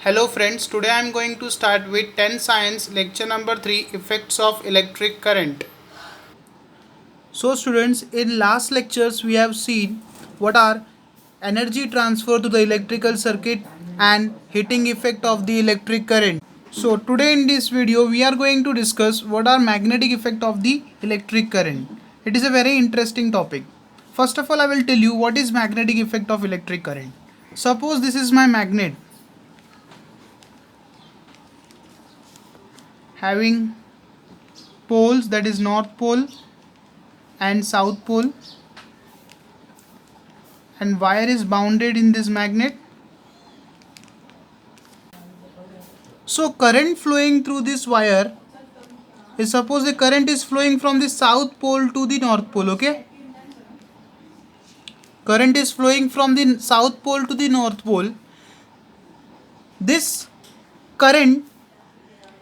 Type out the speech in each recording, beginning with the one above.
Hello friends, today I am going to start with 10 Science lecture number 3 Effects of Electric Current. So students, in last lectures we have seen what are energy transfer to the electrical circuit and heating effect of the electric current. So today in this video we are going to discuss what are magnetic effect of the electric current. It is a very interesting topic. First of all, I will tell you what is magnetic effect of electric current. Suppose this is my magnet having poles, that is north pole and south pole, and wire is bounded in this magnet. So current flowing through this wire is, suppose the current is flowing from the south pole to the north pole. Okay, current is flowing from the south pole to the north pole. This current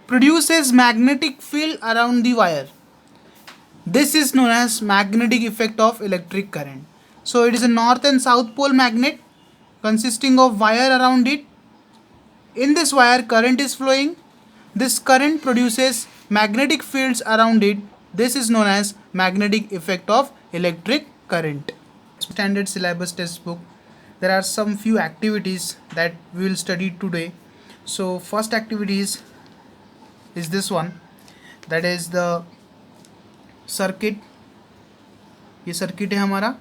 produces magnetic field around the wire. This is known as magnetic effect of electric current. So it is a north and south pole magnet consisting of wire around it. In this wire current is flowing. This current produces magnetic fields around it. This is known as magnetic effect of electric current. Standard syllabus textbook. There are some few activities that we will study today. So first activity is this one, that is the circuit. ये circuit है हमारा,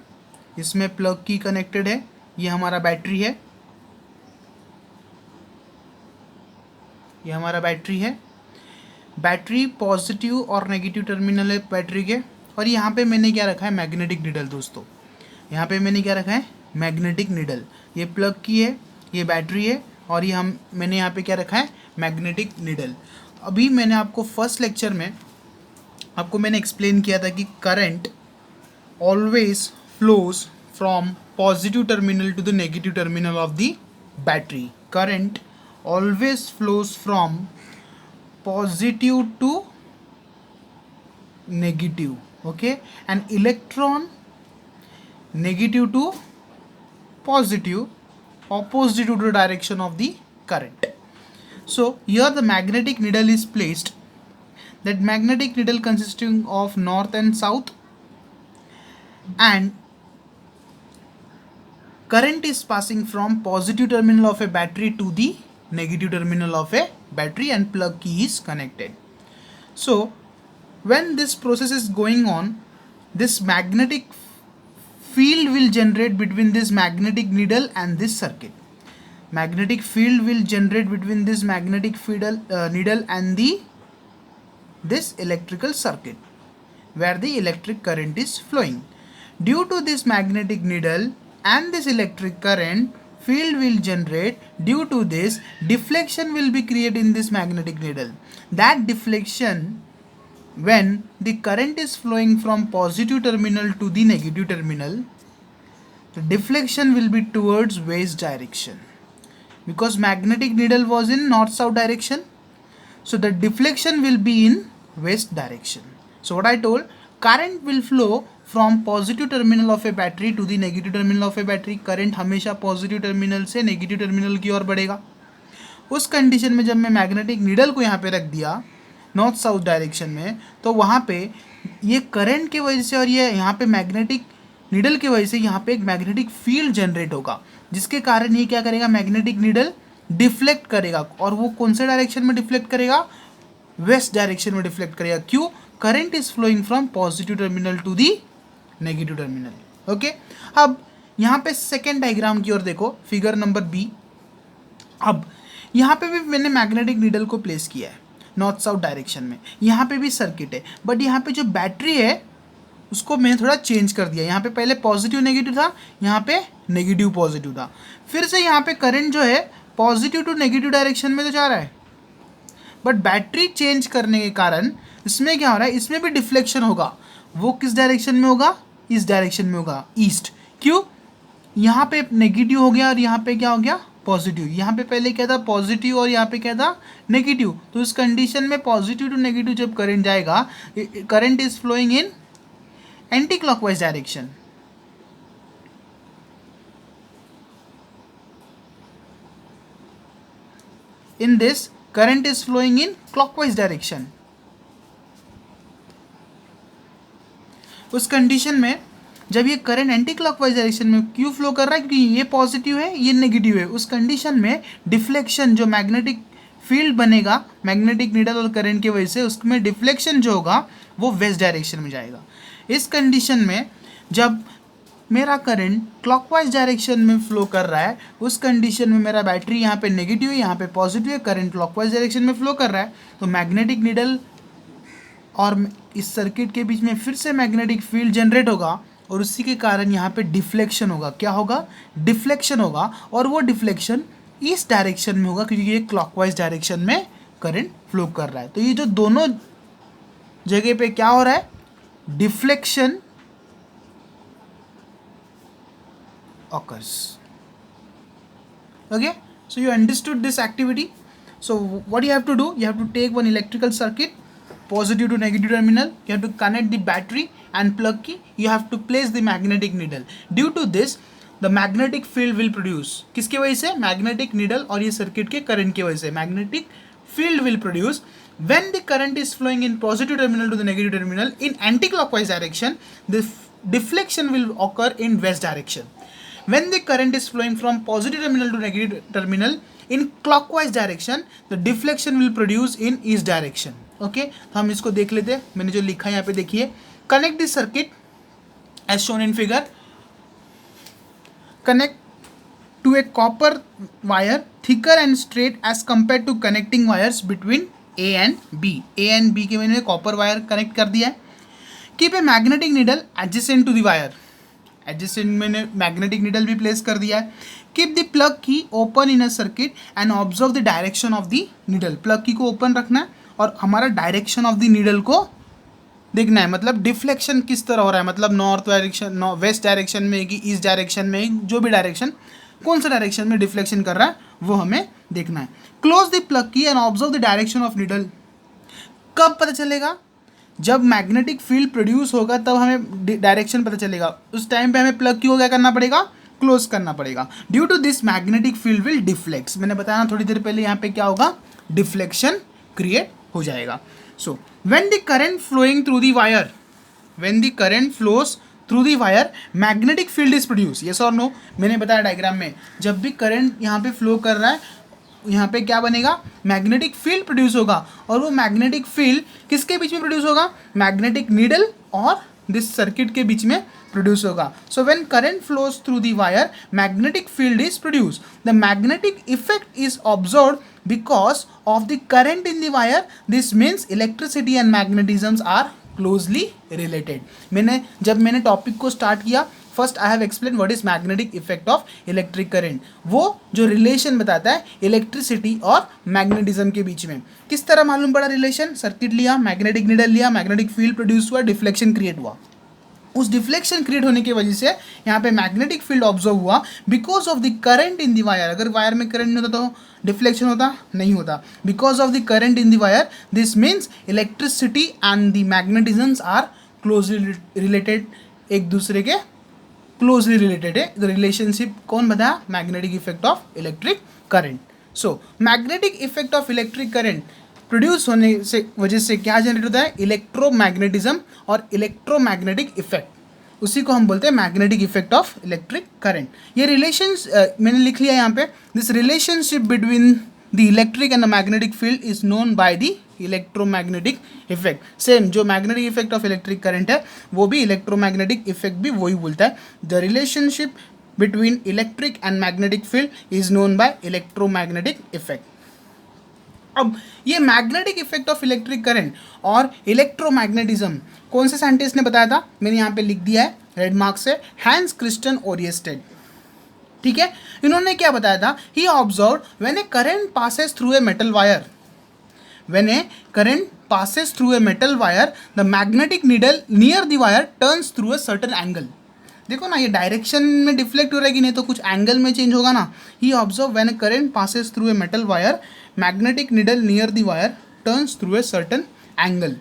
इसमें plug की connected है. ये हमारा battery है, ये हमारा बैटरी है. बैटरी पॉजिटिव और नेगेटिव टर्मिनल है बैटरी के. और यहाँ पे मैंने क्या रखा है, मैग्नेटिक नीडल. दोस्तों यहाँ पे मैंने क्या रखा है, मैग्नेटिक नीडल. ये प्लग की है, ये बैटरी है, और ये मैंने यहाँ पे क्या रखा है, मैग्नेटिक नीडल. अभी मैंने आपको फर्स्ट लेक्चर में आपको मैंने एक्सप्लेन किया था कि current always flows from positive terminal to the negative terminal of the battery. Current always flows from positive to negative. Okay, and electron negative to positive, opposite to the direction of the current. So here the magnetic needle is placed. That magnetic needle consisting of north and south, and current is passing from positive terminal of a battery to the negative terminal of a battery, and plug key is connected. So when this process is going on, this magnetic field will generate between this magnetic needle and this circuit. Magnetic field will generate between this magnetic needle and this electrical circuit where the electric current is flowing. Due to this magnetic needle and this electric current, field will generate. Due to this, deflection will be created in this magnetic needle. That deflection, when the current is flowing from positive terminal to the negative terminal, the deflection will be towards west direction, because magnetic needle was in north south direction. So the deflection will be in west direction. So what I told, current will flow from positive terminal of a battery to the negative terminal of a battery. current हमेशा positive terminal से negative terminal की ओर बढ़ेगा. उस condition में जब मैं magnetic needle को यहाँ पे रख दिया नॉर्थ साउथ डायरेक्शन में, तो वहाँ पे ये करंट की वजह से और ये यहाँ पे मैग्नेटिक नीडल की वजह से यहाँ पे एक मैग्नेटिक फील्ड जनरेट होगा, जिसके कारण ये क्या करेगा, मैग्नेटिक नीडल डिफ्लेक्ट करेगा. और वो कौन से डायरेक्शन में डिफ्लेक्ट करेगा, वेस्ट डायरेक्शन में डिफ्लेक्ट करेगा. क्यों, current is flowing from positive terminal to the negative terminal. Okay, अब यहाँ पे सेकेंड डायग्राम की ओर देखो, फिगर नंबर बी. अब यहाँ पे भी मैंने मैग्नेटिक नीडल को प्लेस किया है नॉर्थ साउथ डायरेक्शन में. यहाँ पे भी सर्किट है, बट यहाँ पे जो बैटरी है उसको मैंने थोड़ा चेंज कर दिया. यहाँ पे पहले पॉजिटिव नेगेटिव था, यहाँ पे नेगेटिव पॉजिटिव था. फिर से यहाँ पे करंट जो है पॉजिटिव टू नेगेटिव डायरेक्शन में तो जा रहा है, बट बैटरी चेंज करने के कारण इसमें क्या हो रहा है, इसमें भी डिफ्लेक्शन होगा. वो किस डायरेक्शन में होगा, इस डायरेक्शन में होगा, ईस्ट. क्यों, यहाँ पे नेगेटिव हो गया और यहाँ पे क्या हो गया, पॉजिटिव. यहाँ पे पहले क्या था, पॉजिटिव, और यहाँ पे क्या था, नेगेटिव. तो इस कंडीशन में पॉजिटिव टू नेगेटिव जब करंट जाएगा, current is flowing in anti clockwise direction. in this current is flowing in clockwise direction. उस कंडीशन में जब ये करंट एंटी क्लॉकवाइज डायरेक्शन में क्यों फ्लो कर रहा है, क्योंकि ये पॉजिटिव है ये नेगेटिव है, उस कंडीशन में डिफ्लेक्शन जो मैग्नेटिक फील्ड बनेगा मैग्नेटिक नीडल और करंट की वजह से, उसमें डिफ्लेक्शन जो होगा वो वेस्ट डायरेक्शन में जाएगा. इस कंडीशन में जब मेरा करंट क्लॉकवाइज डायरेक्शन में फ्लो कर रहा है, उस कंडीशन में मेरा बैटरी यहाँ पे नेगेटिव है यहाँ पे पॉजिटिव है, करंट क्लॉकवाइज डायरेक्शन में फ्लो कर रहा है, तो मैग्नेटिक नीडल और इस सर्किट के बीच में फिर से मैग्नेटिक फील्ड जनरेट होगा और उसी के कारण यहाँ पे डिफ्लेक्शन होगा. क्या होगा, डिफ्लेक्शन होगा, और वो डिफ्लेक्शन इस डायरेक्शन में होगा क्योंकि ये क्लॉकवाइज डायरेक्शन में करंट फ्लो कर रहा है. तो ये जो दोनों जगह पे क्या हो रहा है, deflection occurs. Okay, so you understood this activity. So what you have to do, you have to take one electrical circuit, positive to negative terminal, you have to connect the battery and plug key, you have to place the magnetic needle. Due to this the magnetic field will produce. किसके वजह से, magnetic needle और ये circuit के current की वजह से magnetic field will produce when the current is flowing in positive terminal to the negative terminal in anti-clockwise direction. The deflection will occur in west direction. When the current is flowing from positive terminal to negative terminal in clockwise direction, the deflection will produce in east direction. Okay, तो हम इसको देख लेते हैं. मैंने जो लिखा है यहाँ पे देखिए, connect the circuit as shown in figure. Connect to a copper wire thicker and straight as compared to connecting wires between A and B. A and B के मैंने copper wire connect कर दिया है. Keep a magnetic needle adjacent to the wire. Adjacent मैंने magnetic needle भी place कर दिया है. कीप द प्लग की open in a circuit and observe the direction of the needle. Plug की को ओपन रखना है और हमारा डायरेक्शन ऑफ द नीडल को देखना है, मतलब डिफ्लेक्शन किस तरह हो रहा है, मतलब नॉर्थ डायरेक्शन वेस्ट डायरेक्शन में कि ईस्ट डायरेक्शन में, जो भी डायरेक्शन कौन सा डायरेक्शन में डिफ्लेक्शन कर रहा है वो हमें देखना है. क्लोज द प्लग की and observe the direction of needle. कब पता चलेगा, जब मैग्नेटिक फील्ड प्रोड्यूस होगा तब हमें डायरेक्शन पता चलेगा. उस टाइम पे हमें प्लग की को क्या करना पड़ेगा, क्लोज करना पड़ेगा. Due to this magnetic field will deflects. मैंने बताया ना थोड़ी देर पहले, यहाँ पे क्या होगा, डिफ्लेक्शन क्रिएट हो जाएगा. So when the current flowing through the wire, when the current flows through the wire magnetic field is produce. Yes और नो, मैंने बताया डायग्राम में, जब भी करंट यहाँ पे फ्लो कर रहा है यहाँ पे क्या बनेगा, मैग्नेटिक फील्ड प्रोड्यूस होगा, और वो मैग्नेटिक फील्ड किसके बीच में प्रोड्यूस होगा, मैग्नेटिक नीडल और दिस सर्किट के बीच में प्रोड्यूस होगा. So when current flows through the wire magnetic field is produce. The magnetic effect is observed because of the current in the wire. This means electricity and magnetism are closely related. मैंने topic को start किया, first I have explain what is magnetic effect of electric current. वो जो relation बताता है electricity और magnetism के बीच में. किस तरह मालूम पड़ा रिलेशन, सर्किट लिया, मैग्नेटिक नीडल लिया, मैग्नेटिक फील्ड प्रोड्यूस हुआ, डिफ्लेक्शन क्रिएट हुआ. उस डिफ्लेक्शन क्रिएट होने की वजह से यहाँ पे मैग्नेटिक फील्ड ऑब्जर्व हुआ because of the current in the wire. अगर वायर में करंट नहीं होता तो डिफ्लेक्शन होता नहीं होता. Because of the current in the wire, this means electricity and the magnetisms are closely related, एक दूसरे के क्लोजली रिलेटेड है. द रिलेशनशिप कौन बताया, magnetic effect of electric current. So magnetic effect of electric current produce होने से वजह से क्या जनरेट होता है, इलेक्ट्रोमैग्नेटिज्म और इलेक्ट्रोमैग्नेटिक इफेक्ट, उसी को हम बोलते हैं magnetic effect of electric current. ये रिलेशंस मैंने लिख लिया यहाँ पे. This relationship between the electric and the magnetic field is known by the electromagnetic effect. Same जो magnetic effect of electric current है वो भी इलेक्ट्रोमैग्नेटिक इफेक्ट भी वही बोलता है. The relationship between electric and magnetic field is known by electromagnetic effect. अब ये magnetic effect of electric current और इलेक्ट्रोमैग्नेटिज्म कौन से साइंटिस्ट ने बताया था, मैंने यहाँ पे लिख दिया है रेड मार्क से, हैंस क्रिस्टियन ओरिस्टेड. ठीक है, इन्होंने क्या बताया था, he observed when a current passes through a metal wire, when a current passes through a metal wire the magnetic needle near the wire turns through a certain angle. देखो ना, ये direction में डिफ्लेक्ट हो रहा है कि नहीं, तो कुछ एंगल में चेंज होगा ना. He observe when a current passes through a metal wire magnetic needle near the wire turns through a certain angle.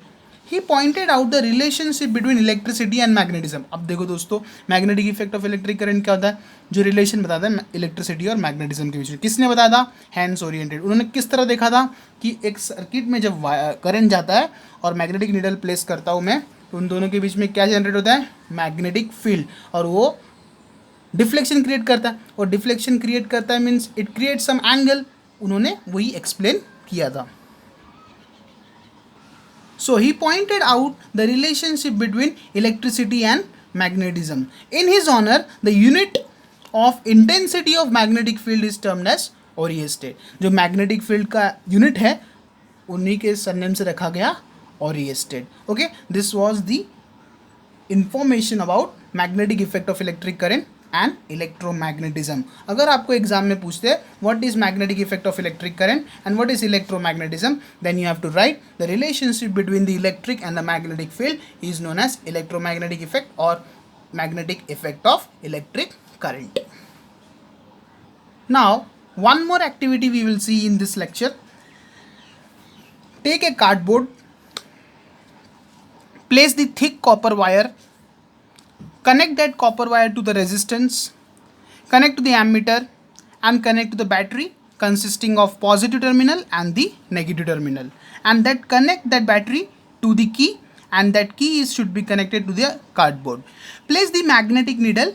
He pointed out the relationship between electricity and magnetism. अब देखो दोस्तों, magnetic effect of electric current क्या होता है, जो relation बताता है electricity और मैग्नेटिज्म के बीच में। किसने बताया था, हैंस ओरिएंटेड। उन्होंने किस तरह देखा था कि एक सर्किट में जब करंट जाता है और मैग्नेटिक नीडल प्लेस करता हूँ मैं, तो उन दोनों के बीच में क्या जनरेट होता है, मैग्नेटिक फील्ड, और वो डिफ्लेक्शन क्रिएट करता है। और डिफ्लेक्शन क्रिएट करता है means it create some angle, उन्होंने वही एक्सप्लेन किया था। So he pointed out the relationship between electricity and magnetism. In his honor, the unit of intensity of magnetic field is termed as Oersted. जो magnetic field का unit है उन्हीं के surname से रखा गया Oersted. Okay, this was the information about magnetic effect of electric current and electromagnetism. अगर आपको एग्जाम में पूछते हैं what is magnetic effect of electric current and what is electromagnetism, then you have to write the relationship between the electric and the magnetic field is known as electromagnetic effect or magnetic effect of electric current. Now one more activity we will see in this lecture. Take a cardboard, place the thick copper wire, connect that copper wire to the resistance, connect to the ammeter and connect to the battery consisting of positive terminal and the negative terminal, and that connect that battery to the key, and that key should be connected to the cardboard. Place the magnetic needle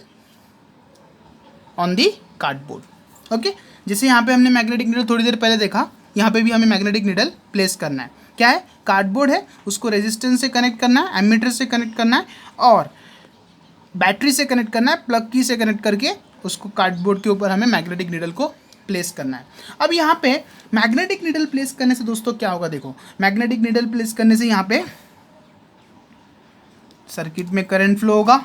on the cardboard. Okay, जैसे यहाँ पे हमने magnetic needle थोड़ी देर पहले देखा, यहाँ पे भी हमें मैग्नेटिक नीडल प्लेस करना है। क्या है, कार्डबोर्ड है, उसको रेजिस्टेंस से कनेक्ट करना है, एमीटर से कनेक्ट करना है और बैटरी से कनेक्ट करना है, प्लग की से कनेक्ट करके उसको कार्डबोर्ड के ऊपर हमें मैग्नेटिक नीडल को प्लेस करना है। अब यहाँ पे मैग्नेटिक नीडल प्लेस करने से दोस्तों क्या होगा, देखो मैग्नेटिक नीडल प्लेस करने से यहाँ पे सर्किट में करंट फ्लो होगा।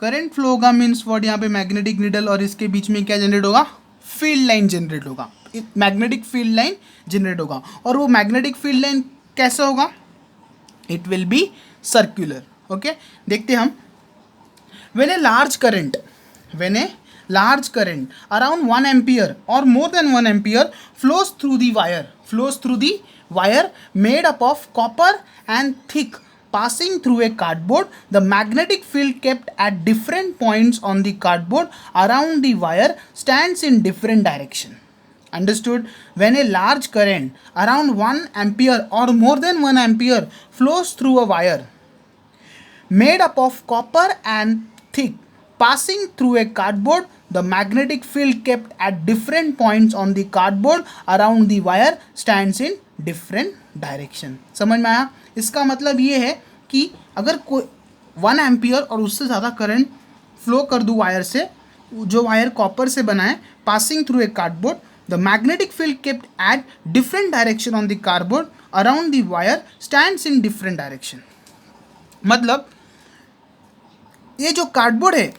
करंट फ्लो होगा मीन्स व्हाट, यहाँ पे मैग्नेटिक नीडल और इसके बीच में क्या जनरेट होगा, फील्ड लाइन जनरेट होगा, मैग्नेटिक फील्ड लाइन जनरेट होगा। और वो मैग्नेटिक फील्ड लाइन कैसे होगा, it will B circular. Okay, देखते हम। When a large current around 1 ampere or more than 1 ampere flows through the wire made up of copper and thick passing through a cardboard, the magnetic field kept at different points on the cardboard around the wire stands in different direction. Understood? When a large current around 1 ampere or more than 1 ampere flows through a wire made up of copper and thick passing through a cardboard, the magnetic field kept at different points on the cardboard around the wire stands in different direction. समझ में आया? इसका मतलब ये है कि अगर कोई 1 एम्पियर और उससे ज़्यादा करंट फ्लो कर दूँ वायर से, जो वायर कॉपर से बना है, passing through a cardboard, the magnetic field kept at different direction on the cardboard around the wire stands in different direction. मतलब ये जो कार्डबोर्ड है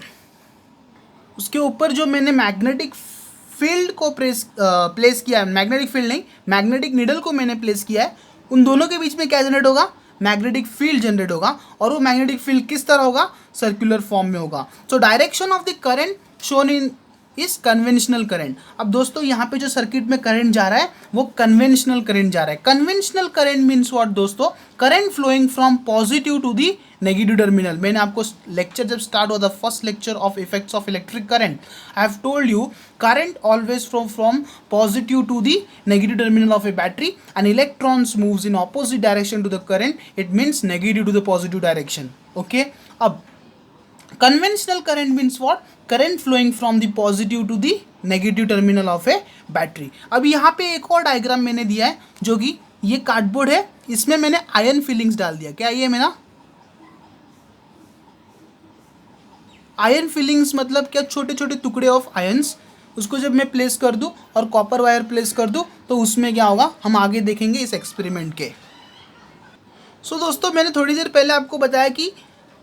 उसके ऊपर जो मैंने मैग्नेटिक फील्ड को प्लेस किया है, मैग्नेटिक फील्ड नहीं, मैग्नेटिक नीडल को मैंने प्लेस किया है, उन दोनों के बीच में क्या जनरेट होगा, मैग्नेटिक फील्ड जनरेट होगा। और वो मैग्नेटिक फील्ड किस तरह होगा, सर्कुलर फॉर्म में होगा। So direction of the current shown in is conventional current. अब दोस्तों यहाँ पे जो सर्किट में करंट जा रहा है वो कन्वेंशनल करंट जा रहा है। कन्वेंशनल करंट मीन्स व्हाट दोस्तों, current flowing from positive to the negative terminal. मैंने आपको लेक्चर जब स्टार्ट हुआ था, first lecture of effects of electric current, I have told you current always from positive to the negative terminal of a battery and electrons moves in opposite direction to the current, it means negative to the positive direction. Okay, अब conventional current means what, current flowing from the positive to the negative terminal of a battery। अब यहाँ पे एक और diagram मैंने दिया है, जो कि ये कार्डबोर्ड है, इसमें मैंने आयन फिलिंग्स डाल दिया। क्या ये मेरा आयन फिलिंग्स मतलब क्या, छोटे छोटे टुकड़े ऑफ आयंस, उसको जब मैं प्लेस कर दूं और कॉपर वायर प्लेस कर दूं तो उसमें क्या होगा, हम आगे देखेंगे इस एक्सपेरिमेंट के। सो दोस्तों मैंने थोड़ी देर पहले आपको बताया कि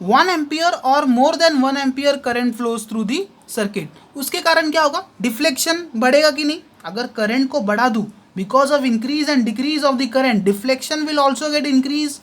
1 एम्पियर और more than 1 ampere current flows through the circuit, उसके कारण क्या होगा, डिफ्लेक्शन बढ़ेगा कि नहीं। अगर करंट को बढ़ा दूं because of increase and decrease of the current, deflection will also get increase,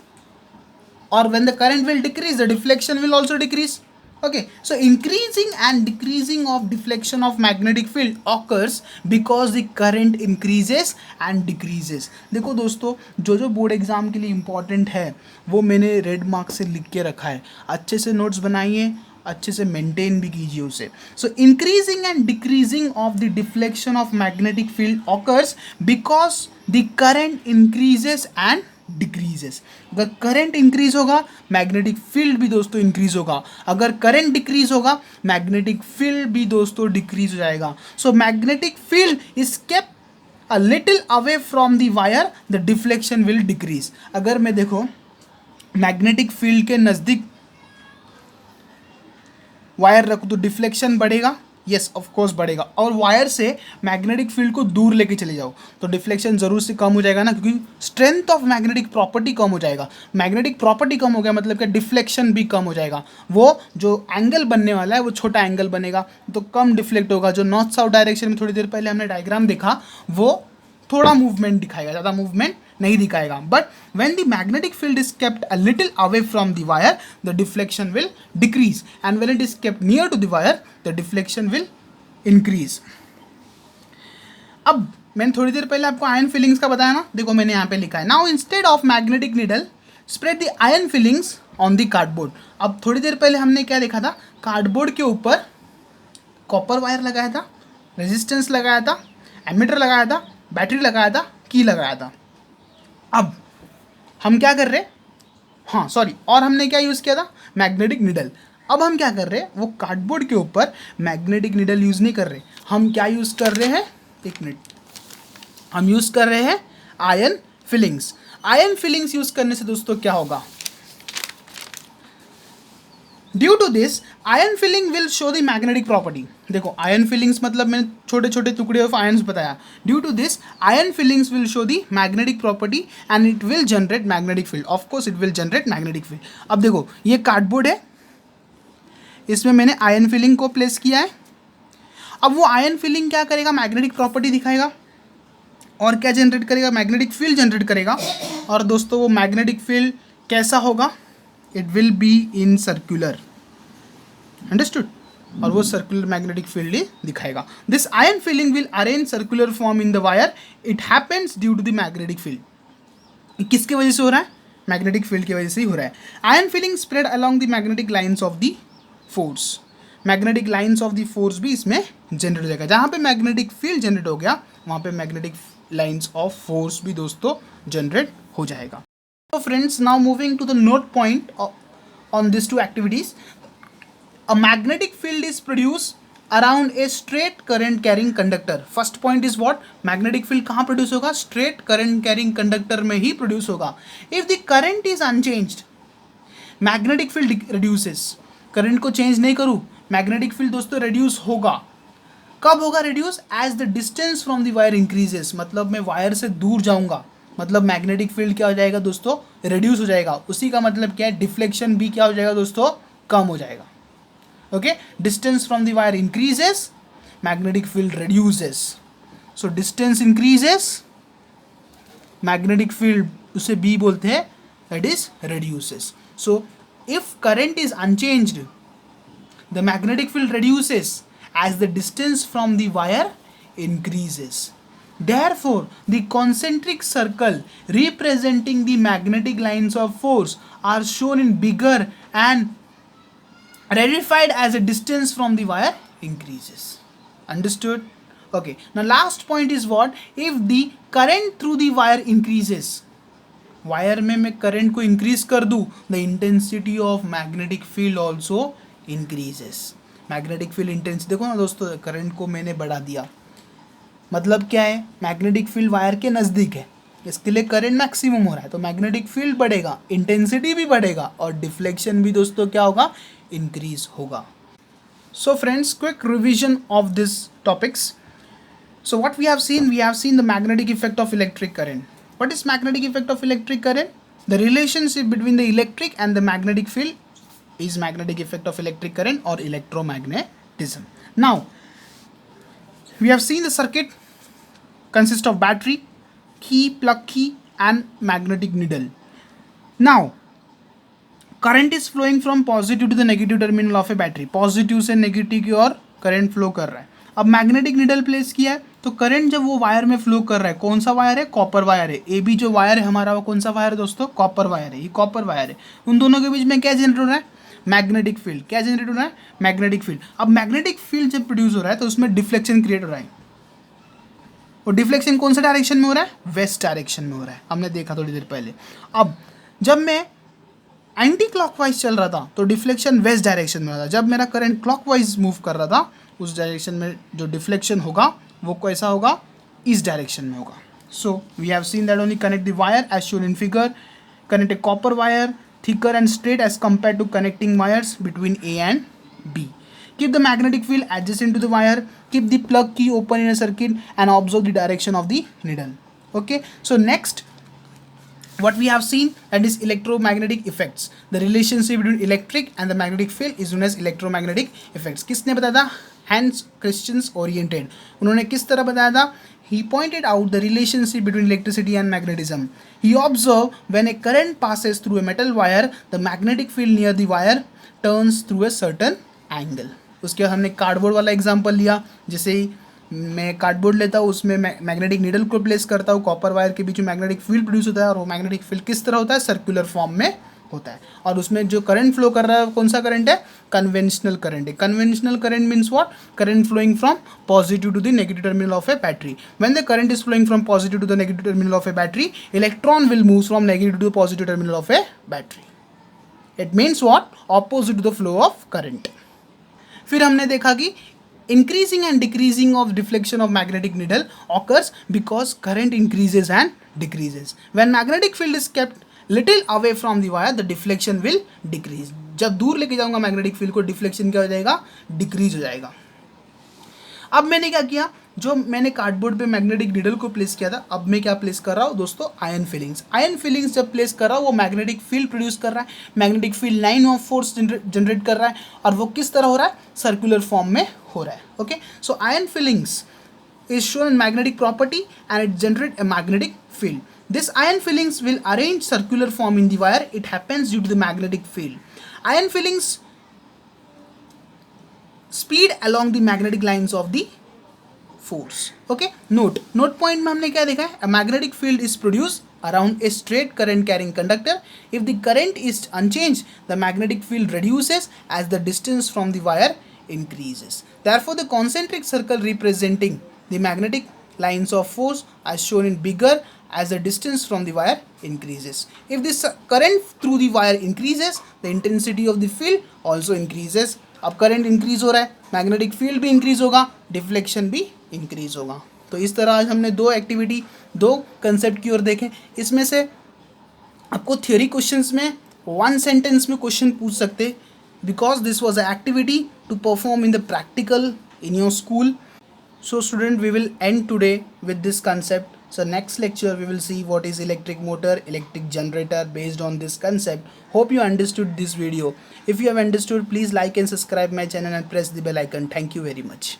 और when the current will decrease the deflection will also decrease. Okay, so increasing and decreasing of deflection of magnetic field occurs because the current increases and decreases. देखो दोस्तों, जो जो board exam के लिए important है वो मैंने रेड मार्क से लिख के रखा है. अच्छे से नोट्स बनाइए, अच्छे से मेंटेन भी कीजिए उसे. सो increasing and decreasing of the deflection of magnetic field occurs because the current increases and decreases. अगर करंट इंक्रीज होगा मैग्नेटिक फील्ड भी दोस्तों इंक्रीज होगा. अगर करंट डिक्रीज होगा मैग्नेटिक फील्ड भी दोस्तों डिक्रीज हो जाएगा. So magnetic field is kept a little away from the wire, the deflection will decrease. अगर मैं देखो मैग्नेटिक फील्ड के नज़दीक वायर रखो तो डिफ्लेक्शन बढ़ेगा. यस ऑफ कोर्स बढ़ेगा. और वायर से मैग्नेटिक फील्ड को दूर लेके चले जाओ तो डिफ्लेक्शन जरूर से कम हो जाएगा ना, क्योंकि स्ट्रेंथ ऑफ मैग्नेटिक प्रॉपर्टी कम हो जाएगा. मैग्नेटिक प्रॉपर्टी कम हो गया मतलब कि डिफ्लेक्शन भी कम हो जाएगा. वो जो एंगल बनने वाला है वो छोटा एंगल बनेगा तो कम डिफ्लेक्ट होगा. जो नॉर्थ साउथ डायरेक्शन में थोड़ी देर पहले हमने डायग्राम देखा वो थोड़ा मूवमेंट दिखाएगा, ज़्यादा मूवमेंट नहीं दिखाएगा. But when the magnetic field is kept a little away from the wire, the deflection will decrease, and when it is kept near to the wire, the deflection will increase. अब मैंने थोड़ी देर पहले आपको ion fillings का बताया ना, देखो मैंने यहाँ पे लिखा है now instead of magnetic needle spread the iron filings on the cardboard. अब थोड़ी देर पहले हमने क्या देखा था, कार्डबोर्ड के ऊपर कॉपर वायर लगाया था, रेजिस्टेंस लगाया था, एमीटर लगाया था, बैटरी लगाया था, की लगाया था. अब हम क्या कर रहे हैं, हाँ सॉरी, और हमने क्या यूज़ किया था, मैग्नेटिक नीडल. अब हम क्या कर रहे हैं, वो कार्डबोर्ड के ऊपर मैग्नेटिक नीडल यूज़ नहीं कर रहे, हम क्या यूज़ कर रहे हैं, एक मिनट, हम यूज़ कर रहे हैं iron filings. Iron filings use करने से दोस्तों क्या होगा, due to this iron filing will show the magnetic property. देखो आयन फिलिंग्स मतलब मैंने छोटे छोटे टुकड़े ऑफ आयन्स बताया. Due to this iron filings will show the magnetic property and it will generate magnetic field. Of course it will generate magnetic field. अब देखो ये कार्डबोर्ड है, इसमें मैंने आयन फिलिंग को प्लेस किया है. अब वो आयन फिलिंग क्या करेगा, मैग्नेटिक प्रॉपर्टी दिखाएगा और क्या जनरेट करेगा, मैग्नेटिक फील्ड जनरेट करेगा. और दोस्तों वो मैग्नेटिक फील्ड कैसा होगा, it will be in circular, understood, और वो सर्कुलर मैग्नेटिक फील्ड ही दिखाएगा. This iron filing will arrange circular form in the wire. It happens due to the magnetic field. किसके वजह से हो रहा है, मैग्नेटिक फील्ड की वजह से ही हो रहा है. Ion feeling spread along the magnetic lines of the force. Magnetic lines of the force भी इसमें जनरेट हो जाएगा. जहाँ पे मैग्नेटिक फील्ड जनरेट हो गया वहाँ पे मैग्नेटिक लाइन्स ऑफ फोर्स भी दोस्तों जनरेट हो जाएगा. So friends, now moving to the note point on these two activities. A magnetic field is produced around a straight current carrying conductor. First point is what? Magnetic field कहाँ produce होगा? Straight current carrying conductor में ही produce होगा. If the current is unchanged, magnetic field reduces. Current को change नहीं करूँ, magnetic field दोस्तों reduce होगा. कब होगा reduce? As the distance from the wire increases. मतलब मैं वायर से दूर जाऊँगा मतलब मैग्नेटिक फील्ड क्या हो जाएगा दोस्तों, रिड्यूस हो जाएगा. उसी का मतलब क्या है, डिफ्लेक्शन भी क्या हो जाएगा दोस्तों, कम हो जाएगा. Okay, distance from the wire increases, magnetic field reduces. So distance increases, magnetic field उसे बी बोलते हैं, that is reduces. So if current is unchanged the magnetic field reduces as the distance from the wire increases. Therefore, the concentric circle representing the magnetic lines of force are shown in bigger and rarefied as the distance from the wire increases. Understood? Okay. Now, last point is what? If the current through the wire increases, wire में मैं current को increase कर दूँ, the intensity of magnetic field also increases. Magnetic field intensity देखो ना दोस्तों, current को मैंने बढ़ा दिया मतलब क्या है, मैग्नेटिक फील्ड वायर के नज़दीक है, इसके लिए करंट मैक्सिमम हो रहा है तो मैग्नेटिक फील्ड बढ़ेगा, इंटेंसिटी भी बढ़ेगा और डिफ्लेक्शन भी दोस्तों क्या होगा, इंक्रीज होगा. So friends, quick revision of this topics. So what we have seen the magnetic effect of electric current. What is magnetic effect of electric current? The relationship between the electric and the magnetic field is magnetic effect of electric current और electromagnetism. Now we have seen the circuit consists of battery, key, plug key and magnetic needle. Now current is flowing from positive to the negative terminal of a battery, positive से negative की ओर current flow कर रहा है। अब magnetic needle place किया है तो करंट जब वो वायर में फ्लो कर रहा है, कौन सा वायर है, कॉपर वायर है। ए बी जो वायर है हमारा वो कौन सा वायर है दोस्तों, कॉपर वायर है, ये कॉपर वायर है। उन दोनों के बीच में क्या जनरेट हो रहा है, मैग्नेटिक फील्ड। क्या जनरेट हो रहा है, मैग्नेटिक फील्ड। अब मैग्नेटिक फील्ड जब प्रोड्यूस हो रहा है तो उसमें डिफ्लेक्शन क्रिएट हो रहा है, और डिफ्लेक्शन कौन सा डायरेक्शन में हो रहा है, वेस्ट डायरेक्शन में हो रहा है, हमने देखा थोड़ी देर पहले। अब जब मैं एंटी क्लॉकवाइज चल रहा था तो डिफ्लेक्शन वेस्ट डायरेक्शन में हो रहा था, जब मेरा करंट क्लॉकवाइज मूव कर रहा था उस डायरेक्शन में जो डिफ्लेक्शन होगा वो कैसा होगा, इस डायरेक्शन में होगा। So we have seen that only connect the wire as shown in figure, connect a copper wire thicker and straight as compared to connecting wires between A and B. Keep the magnetic field adjacent to the wire. Keep the plug key open in a circuit and observe the direction of the needle. Okay. So next, what we have seen, that is electromagnetic effects. The relationship between electric and the magnetic field is known as electromagnetic effects. किसने बताया था, Hans Christian Oriented. उन्होंने किस तरह बताया था, he pointed out the relationship between electricity and magnetism. He observed when a current passes through a metal wire, the magnetic field near the wire turns through a certain angle. उसके बाद हमने cardboard वाला example लिया, जैसे मैं cardboard लेता हूँ, उसमें मैग्नेटिक नीडल को प्लेस करता हूँ, कॉपर वायर के बीच में मैग्नेटिक फील्ड प्रोड्यूस होता है, और वो मैग्नेटिक फील्ड किस तरह होता है, सर्कुलर फॉर्म में होता है, और उसमें जो करंट फ्लो कर रहा है कौन सा करंट है, कन्वेंशनल करंट है। Conventional current means what, current flowing from positive to the negative terminal of a battery. When the current is flowing from positive to the negative terminal of a battery, electron will move from negative to the positive terminal of a battery. It means what, opposite to the flow of current. फिर हमने देखा कि increasing and decreasing of deflection of magnetic needle occurs because current increases and decreases. When magnetic field is kept little away from the wire, the deflection will decrease. जब दूर लेके जाऊंगा magnetic field को, deflection क्या हो जाएगा, decrease हो जाएगा। अब मैंने क्या किया, जो मैंने कार्डबोर्ड पे मैग्नेटिक नीडल को प्लेस किया था, अब मैं क्या प्लेस कर रहा हूँ दोस्तों, आयन फिलिंग्स। आयन फिलिंग्स जब प्लेस कर रहा हूँ वो मैग्नेटिक फील्ड प्रोड्यूस कर रहा है, magnetic field line of force generate कर रहा है, और वो किस तरह हो रहा है, सर्कुलर फॉर्म में हो रहा है। Okay, so iron filings is shown in magnetic property and it generate a magnetic field. This ion fillings will arrange circular form in the wire. It happens due to the magnetic field. Ion fillings speed along the magnetic lines of the force. Okay, note point में हमने क्या देखा है, a magnetic field is produced around a straight current carrying conductor. If the current is unchanged, the magnetic field reduces as the distance from the wire increases. Therefore, the concentric circle representing the magnetic lines of force are shown in bigger as the distance from the wire increases. If this current through the wire increases, the intensity of the field also increases. अब current increase हो रहा है, magnetic field भी increase होगा, deflection भी increase होगा। तो इस तरह आज हमने दो एक्टिविटी, दो कंसेप्ट की ओर देखे। इसमें से आपको थियोरी क्वेश्चंस में वन सेंटेंस में क्वेश्चन पूछ सकते, because this was a activity to perform in the practical in your school. So student, we will end today with this concept. So next lecture we will see what is electric motor, electric generator based on this concept. Hope you understood this video. If you have understood, please like and subscribe my channel and press the bell icon. Thank you very much.